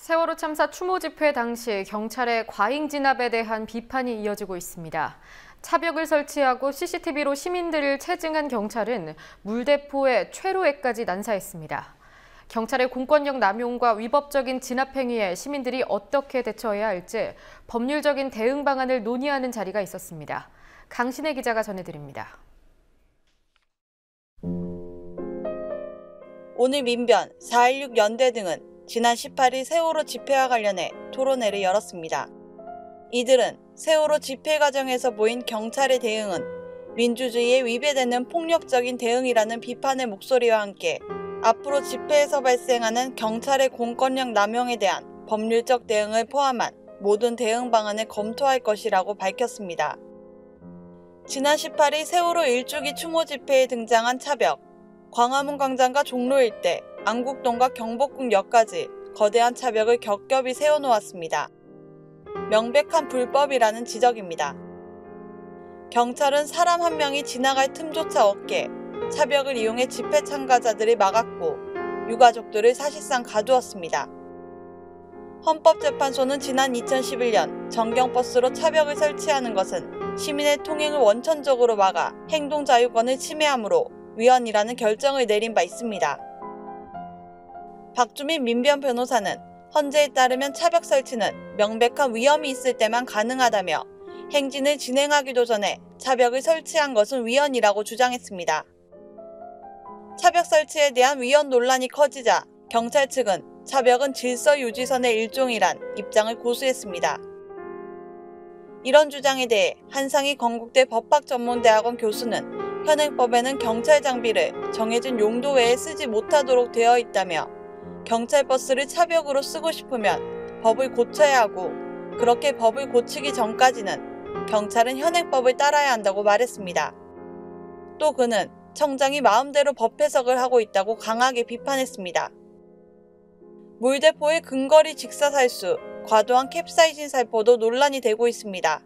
세월호 참사 추모 집회 당시 경찰의 과잉 진압에 대한 비판이 이어지고 있습니다. 차벽을 설치하고 CCTV로 시민들을 체증한 경찰은 물대포에 퇴로에까지 난사했습니다. 경찰의 공권력 남용과 위법적인 진압 행위에 시민들이 어떻게 대처해야 할지 법률적인 대응 방안을 논의하는 자리가 있었습니다. 강신혜 기자가 전해드립니다. 오늘 민변, 4.16 연대 등은 지난 18일 세월호 집회와 관련해 토론회를 열었습니다. 이들은 세월호 집회 과정에서 보인 경찰의 대응은 민주주의에 위배되는 폭력적인 대응이라는 비판의 목소리와 함께 앞으로 집회에서 발생하는 경찰의 공권력 남용에 대한 법률적 대응을 포함한 모든 대응 방안을 검토할 것이라고 밝혔습니다. 지난 18일 세월호 1주기 추모 집회에 등장한 차벽, 광화문 광장과 종로 일대, 안국동과 경복궁역까지 거대한 차벽을 겹겹이 세워놓았습니다. 명백한 불법이라는 지적입니다. 경찰은 사람 한 명이 지나갈 틈조차 없게 차벽을 이용해 집회 참가자들을 막았고 유가족들을 사실상 가두었습니다. 헌법재판소는 지난 2011년 전경버스로 차벽을 설치하는 것은 시민의 통행을 원천적으로 막아 행동자유권을 침해하므로 위헌이라는 결정을 내린 바 있습니다. 박주민 민변 변호사는 헌재에 따르면 차벽 설치는 명백한 위험이 있을 때만 가능하다며 행진을 진행하기도 전에 차벽을 설치한 것은 위헌이라고 주장했습니다. 차벽 설치에 대한 위헌 논란이 커지자 경찰 측은 차벽은 질서 유지선의 일종이란 입장을 고수했습니다. 이런 주장에 대해 한상희 건국대 법학전문대학원 교수는 현행법에는 경찰 장비를 정해진 용도 외에 쓰지 못하도록 되어 있다며 경찰 버스를 차벽으로 쓰고 싶으면 법을 고쳐야 하고 그렇게 법을 고치기 전까지는 경찰은 현행법을 따라야 한다고 말했습니다. 또 그는 청장이 마음대로 법 해석을 하고 있다고 강하게 비판했습니다. 물대포의 근거리 직사살수, 과도한 캡사이신 살포도 논란이 되고 있습니다.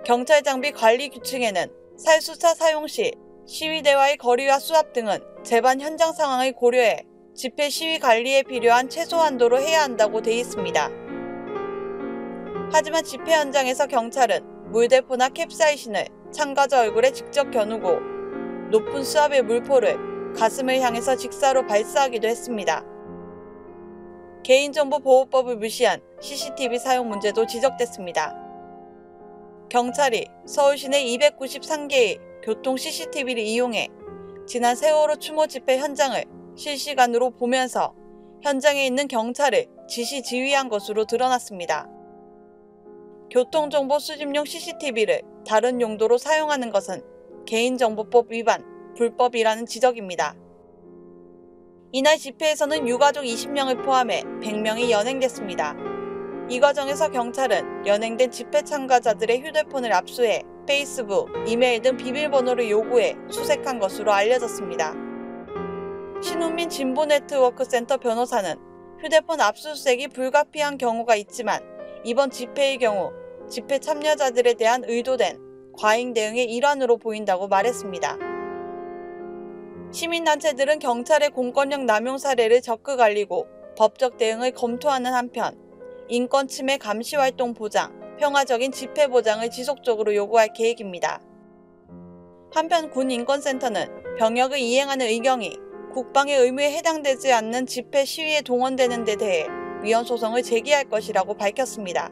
경찰 장비 관리 규칙에는 살수차 사용 시 시위대와의 거리와 수압 등은 재반 현장 상황을 고려해 집회 시위 관리에 필요한 최소 한도로 해야 한다고 돼 있습니다. 하지만 집회 현장에서 경찰은 물대포나 캡사이신을 참가자 얼굴에 직접 겨누고 높은 수압의 물포를 가슴을 향해서 직사로 발사하기도 했습니다. 개인정보보호법을 무시한 CCTV 사용 문제도 지적됐습니다. 경찰이 서울 시내 293개의 교통 CCTV를 이용해 지난 세월호 추모 집회 현장을 실시간으로 보면서 현장에 있는 경찰을 지시 지휘한 것으로 드러났습니다. 교통정보 수집용 CCTV를 다른 용도로 사용하는 것은 개인정보법 위반, 불법이라는 지적입니다. 이날 집회에서는 유가족 20명을 포함해 100명이 연행됐습니다. 이 과정에서 경찰은 연행된 집회 참가자들의 휴대폰을 압수해 페이스북, 이메일 등 비밀번호를 요구해 수색한 것으로 알려졌습니다. 신훈민 진보네트워크센터 변호사는 휴대폰 압수수색이 불가피한 경우가 있지만 이번 집회의 경우 집회 참여자들에 대한 의도된 과잉 대응의 일환으로 보인다고 말했습니다. 시민단체들은 경찰의 공권력 남용 사례를 적극 알리고 법적 대응을 검토하는 한편 인권 침해 감시 활동 보장, 평화적인 집회 보장을 지속적으로 요구할 계획입니다. 한편 군인권센터는 병역을 이행하는 의경이 국방의 의무에 해당되지 않는 집회 시위에 동원되는 데 대해 위헌 소송을 제기할 것이라고 밝혔습니다.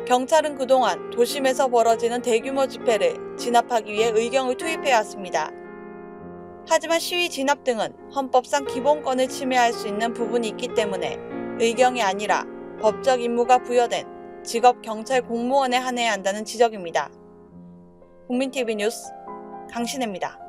경찰은 그동안 도심에서 벌어지는 대규모 집회를 진압하기 위해 의경을 투입해왔습니다. 하지만 시위 진압 등은 헌법상 기본권을 침해할 수 있는 부분이 있기 때문에 의경이 아니라 법적 임무가 부여된 직업 경찰 공무원에 한해야 한다는 지적입니다. 국민TV 뉴스 강신혜입니다.